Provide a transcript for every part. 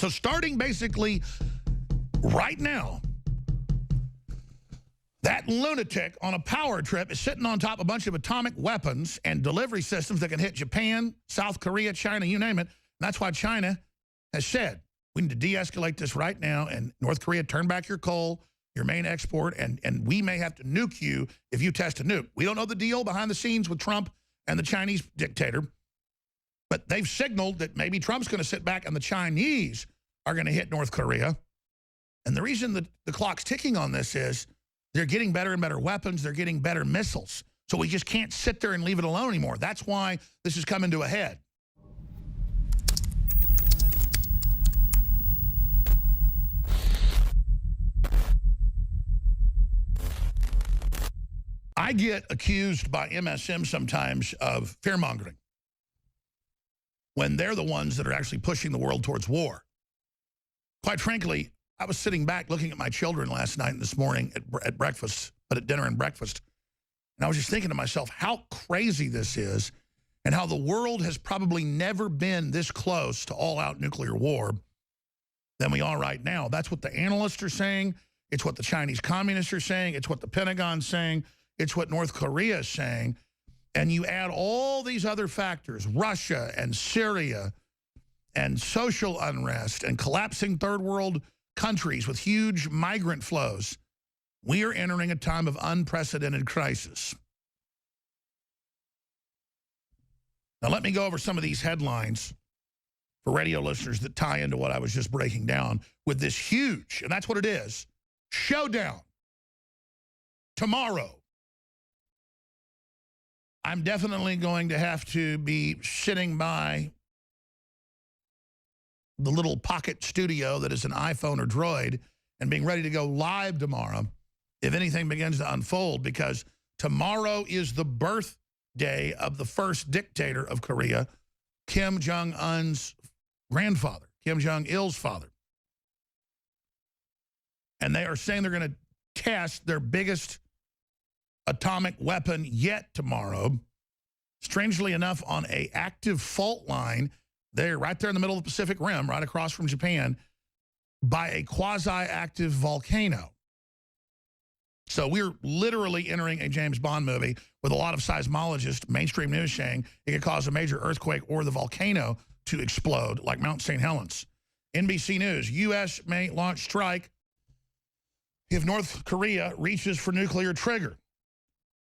So starting basically right now, that lunatic on a power trip is sitting on top of a bunch of atomic weapons and delivery systems that can hit Japan, South Korea, China, you name it. And that's why China has said, we need to de-escalate this right now, and North Korea, turn back your coal, your main export, and we may have to nuke you if you test a nuke. We don't know the deal behind the scenes with Trump and the Chinese dictator, but they've signaled that maybe Trump's going to sit back and the Chinese are going to hit North Korea. And the reason that the clock's ticking on this is they're getting better and better weapons. They're getting better missiles. So we just can't sit there and leave it alone anymore. That's why this is coming to a head. I get accused by MSM sometimes of fear-mongering when they're the ones that are actually pushing the world towards war. Quite frankly, I was sitting back looking at my children last night and this morning at breakfast, but at dinner and breakfast, and I was just thinking to myself how crazy this is and how the world has probably never been this close to all-out nuclear war than we are right now. That's what the analysts are saying. It's what the Chinese communists are saying. It's what the Pentagon's saying. It's what North Korea is saying. And you add all these other factors, Russia and Syria and social unrest and collapsing third world countries with huge migrant flows, we are entering a time of unprecedented crisis. Now let me go over some of these headlines for radio listeners that tie into what I was just breaking down with this huge, and that's what it is, showdown tomorrow. I'm definitely going to have to be sitting by the little pocket studio that is an iPhone or Droid and being ready to go live tomorrow if anything begins to unfold, because tomorrow is the birthday of the first dictator of Korea, Kim Jong-un's grandfather, Kim Jong-il's father. And they are saying they're going to test their biggest atomic weapon yet tomorrow, strangely enough on a active fault line there, right there in the middle of the Pacific Rim, right across from Japan, by a quasi-active volcano. So we're literally entering a James Bond movie with a lot of seismologists, mainstream news saying it could cause a major earthquake or the volcano to explode like Mount St. Helens. NBC News, U.S. may launch strike if North Korea reaches for nuclear trigger.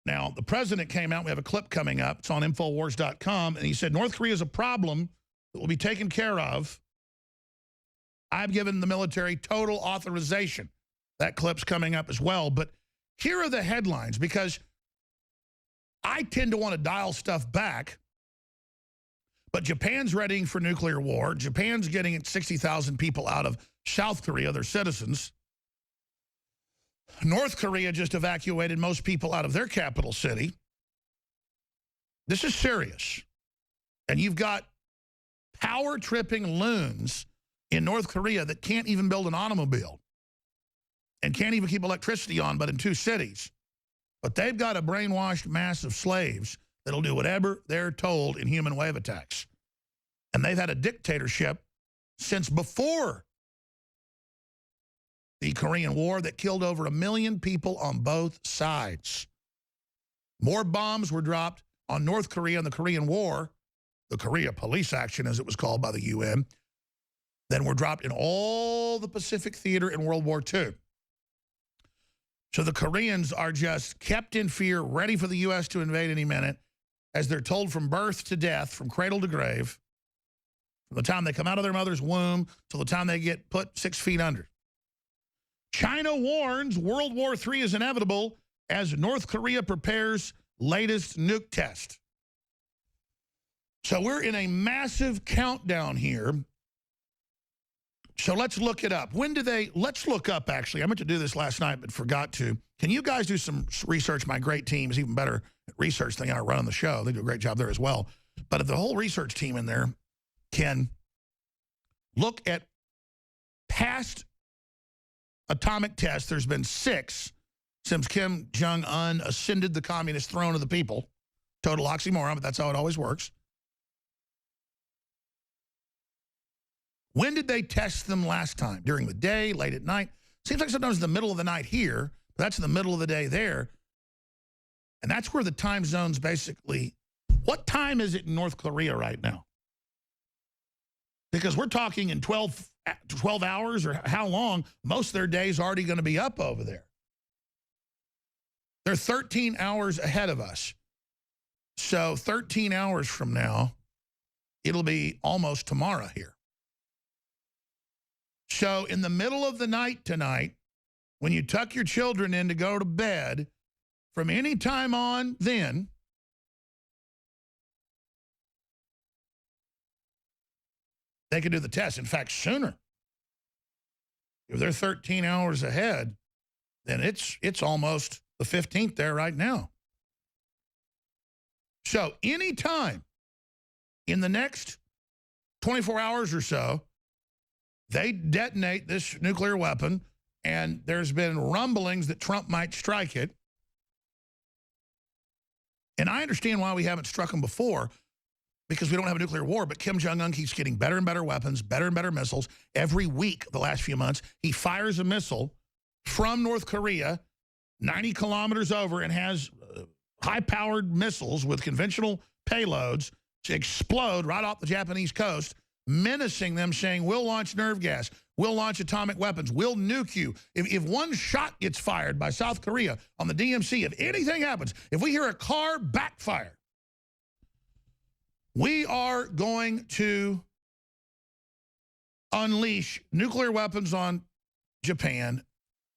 Now, the president came out, we have a clip coming up, it's on Infowars.com, and he said, North Korea is a problem that will be taken care of. I've given the military total authorization. That clip's coming up as well. But here are the headlines, because I tend to want to dial stuff back, but Japan's readying for nuclear war. Japan's getting 60,000 people out of South Korea, their citizens. North Korea just evacuated most people out of their capital city. This is serious. And you've got power-tripping loons in North Korea that can't even build an automobile and can't even keep electricity on, but in 2 cities. But they've got a brainwashed mass of slaves that'll do whatever they're told in human wave attacks. And they've had a dictatorship since before the Korean War that killed over 1 million people on both sides. More bombs were dropped on North Korea in the Korean War, the Korea Police Action as it was called by the UN, than were dropped in all the Pacific Theater in World War II. So the Koreans are just kept in fear, ready for the U.S. to invade any minute, as they're told from birth to death, from cradle to grave, from the time they come out of their mother's womb till the time they get put 6 feet under. China warns World War III is inevitable as North Korea prepares latest nuke test. So we're in a massive countdown here. So let's look it up. Let's look up, actually. I meant to do this last night, but forgot to. Can you guys do some research? My great team is even better at research than I run on the show. They do a great job there as well. But if the whole research team in there can look at past atomic tests, there's been 6 since Kim Jong-un ascended the communist throne of the people. Total oxymoron, but that's how it always works. When did they test them last time? During the day, late at night? Seems like sometimes in the middle of the night here, but that's in the middle of the day there. And that's where the time zones basically... What time is it in North Korea right now? Because we're talking in 12 hours or how long, most of their days already going to be up over there. They're 13 hours ahead of us. So 13 hours from now, it'll be almost tomorrow here. So in the middle of the night tonight, when you tuck your children in to go to bed, from any time on then, they can do the test. In fact, sooner. If they're 13 hours ahead, then it's almost the 15th there right now. So anytime in the next 24 hours or so, they detonate this nuclear weapon, and there's been rumblings that Trump might strike it. And I understand why we haven't struck them before, because we don't have a nuclear war, but Kim Jong-un keeps getting better and better weapons, better and better missiles. Every week, the last few months, he fires a missile from North Korea 90 kilometers over and has high-powered missiles with conventional payloads to explode right off the Japanese coast, menacing them, saying, we'll launch nerve gas, we'll launch atomic weapons, we'll nuke you. If one shot gets fired by South Korea on the DMZ, if anything happens, if we hear a car backfire, we are going to unleash nuclear weapons on Japan,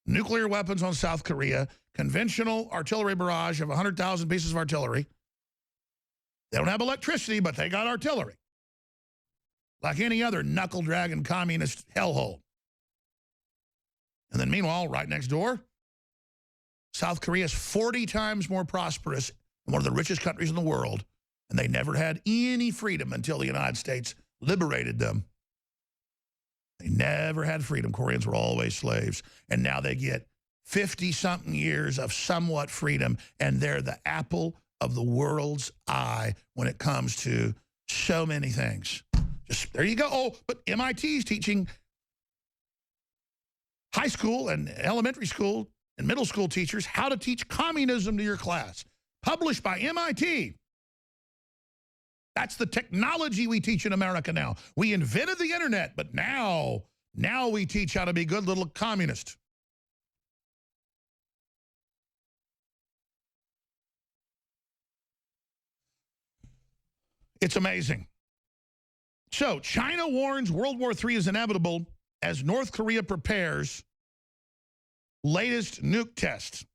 nuclear weapons on South Korea, conventional artillery barrage of 100,000 pieces of artillery. They don't have electricity, but they got artillery. Like any other knuckle-dragging communist hellhole. And then meanwhile, right next door, South Korea is 40 times more prosperous and one of the richest countries in the world, and they never had any freedom until the United States liberated them. They never had freedom. Koreans were always slaves. And now they get 50-something years of somewhat freedom, and they're the apple of the world's eye when it comes to so many things. Just there you go. Oh, but MIT's teaching high school and elementary school and middle school teachers how to teach communism to your class. Published by MIT. That's the technology we teach in America now. We invented the internet, but now we teach how to be good little communists. It's amazing. So, China warns World War III is inevitable as North Korea prepares latest nuke test.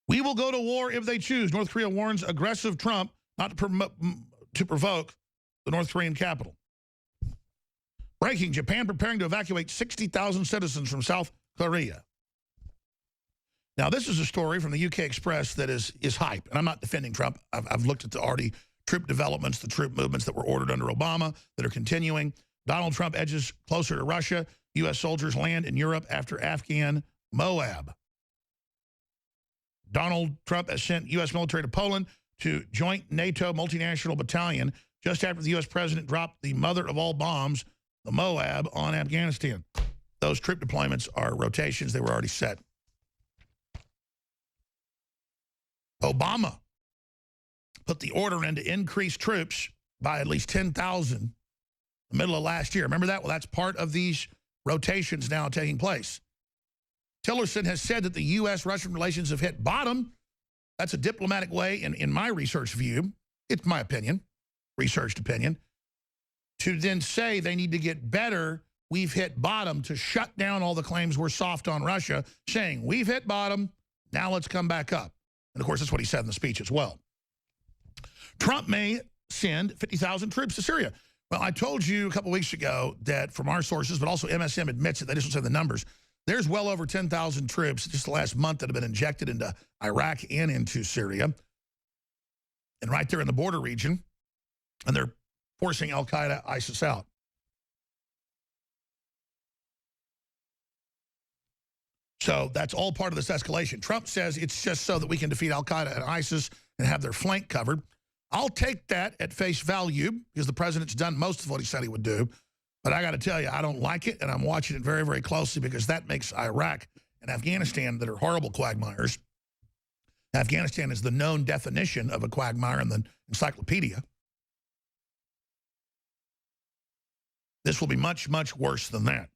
We will go to war if they choose. North Korea warns aggressive Trump not to provoke the North Korean capital. Breaking, Japan preparing to evacuate 60,000 citizens from South Korea. Now, this is a story from the UK Express that is hype, and I'm not defending Trump. I've looked at the already troop developments, the troop movements that were ordered under Obama that are continuing. Donald Trump edges closer to Russia. U.S. soldiers land in Europe after Afghan Moab. Donald Trump has sent U.S. military to Poland to joint NATO multinational battalion just after the U.S. president dropped the mother of all bombs, the Moab, on Afghanistan. Those troop deployments are rotations. They were already set. Obama put the order in to increase troops by at least 10,000 in the middle of last year. Remember that? Well, that's part of these rotations now taking place. Tillerson has said that the U.S.-Russian relations have hit bottom. That's a diplomatic way, in my research view, it's my opinion, researched opinion, to then say they need to get better, we've hit bottom, to shut down all the claims we're soft on Russia, saying we've hit bottom, now let's come back up. And, of course, that's what he said in the speech as well. Trump may send 50,000 troops to Syria. Well, I told you a couple weeks ago that from our sources, but also MSM admits it, they just don't say the numbers, there's well over 10,000 troops just the last month that have been injected into Iraq and into Syria. And right there in the border region, and they're forcing al-Qaeda, ISIS out. So that's all part of this escalation. Trump says it's just so that we can defeat al-Qaeda and ISIS and have their flank covered. I'll take that at face value because the president's done most of what he said he would do. But I got to tell you, I don't like it, and I'm watching it very, very closely because that makes Iraq and Afghanistan, that are horrible quagmires. Afghanistan is the known definition of a quagmire in the encyclopedia. This will be much, much worse than that.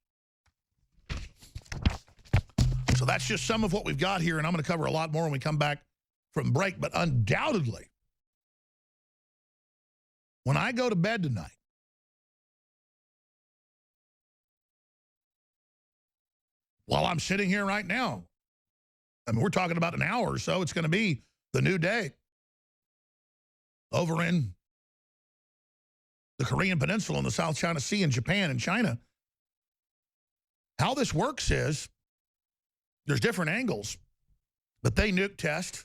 So that's just some of what we've got here, and I'm going to cover a lot more when we come back from break. But undoubtedly, when I go to bed tonight, while I'm sitting here right now, I mean, we're talking about an hour or so, it's going to be the new day over in the Korean Peninsula and the South China Sea and Japan and China. How this works is there's different angles, but they nuke test,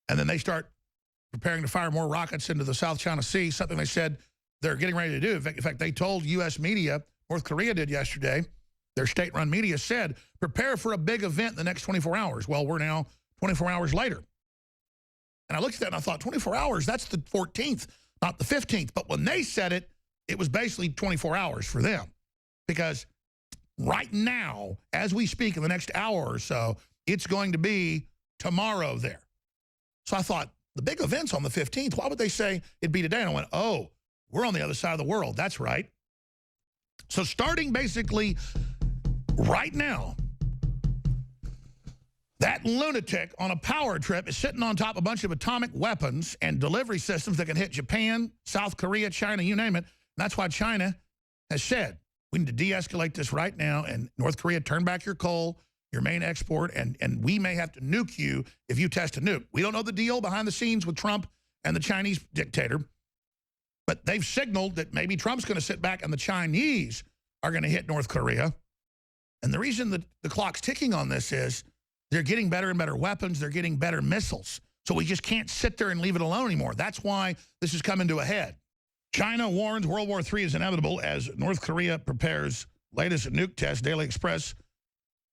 and then they start preparing to fire more rockets into the South China Sea, something they said they're getting ready to do. In fact, they told U.S. media, North Korea did yesterday, their state-run media said, prepare for a big event in the next 24 hours. Well, we're now 24 hours later. And I looked at that and I thought, 24 hours, that's the 14th, not the 15th. But when they said it, it was basically 24 hours for them. Because right now, as we speak in the next hour or so, it's going to be tomorrow there. So I thought, the big event's on the 15th. Why would they say it'd be today? And I went, oh, we're on the other side of the world. That's right. So starting basically right now, that lunatic on a power trip is sitting on top of a bunch of atomic weapons and delivery systems that can hit Japan, South Korea, China, you name it. And that's why China has said, we need to de-escalate this right now, and North Korea, turn back your coal, your main export, and we may have to nuke you if you test a nuke. We don't know the deal behind the scenes with Trump and the Chinese dictator, but they've signaled that maybe Trump's going to sit back and the Chinese are going to hit North Korea. And the reason that the clock's ticking on this is they're getting better and better weapons. They're getting better missiles. So we just can't sit there and leave it alone anymore. That's why this is coming to a head. China warns World War III is inevitable as North Korea prepares latest nuke test. Daily Express,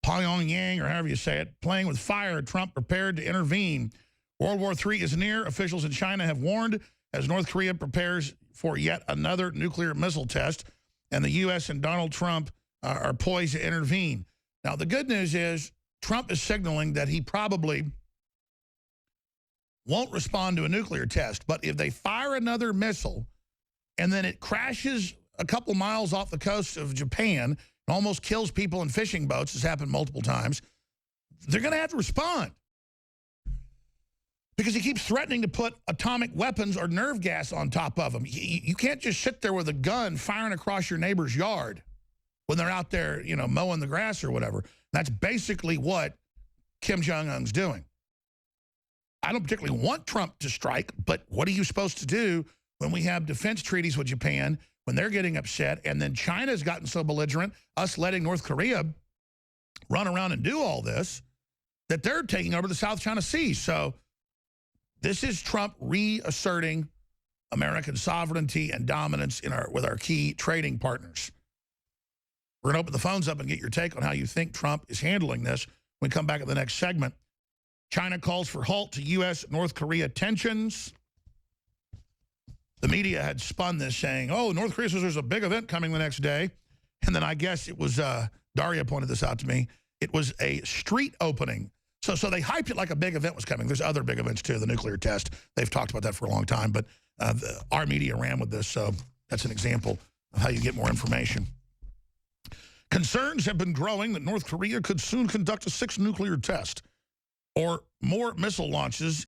Pyongyang, or however you say it, playing with fire. Trump prepared to intervene. World War III is near. Officials in China have warned as North Korea prepares for yet another nuclear missile test. And the U.S. and Donald Trump are poised to intervene. Now, the good news is Trump is signaling that he probably won't respond to a nuclear test. But if they fire another missile and then it crashes a couple miles off the coast of Japan and almost kills people in fishing boats, as happened multiple times, they're going to have to respond. Because he keeps threatening to put atomic weapons or nerve gas on top of them. You can't just sit there with a gun firing across your neighbor's yard when they're out there, you know, mowing the grass or whatever. That's basically what Kim Jong-un's doing. I don't particularly want Trump to strike, but what are you supposed to do when we have defense treaties with Japan, when they're getting upset, and then China's gotten so belligerent, us letting North Korea run around and do all this, that they're taking over the South China Sea. So this is Trump reasserting American sovereignty and dominance with our key trading partners. We're going to open the phones up and get your take on how you think Trump is handling this when we come back at the next segment. China calls for halt to U.S.-North Korea tensions. The media had spun this saying, oh, North Korea says there's a big event coming the next day. And then I guess it was, Daria pointed this out to me, it was a street opening. So they hyped it like a big event was coming. There's other big events, too, the nuclear test. They've talked about that for a long time, but our media ran with this, so that's an example of how you get more information. Concerns have been growing that North Korea could soon conduct a 6th nuclear test or more missile launches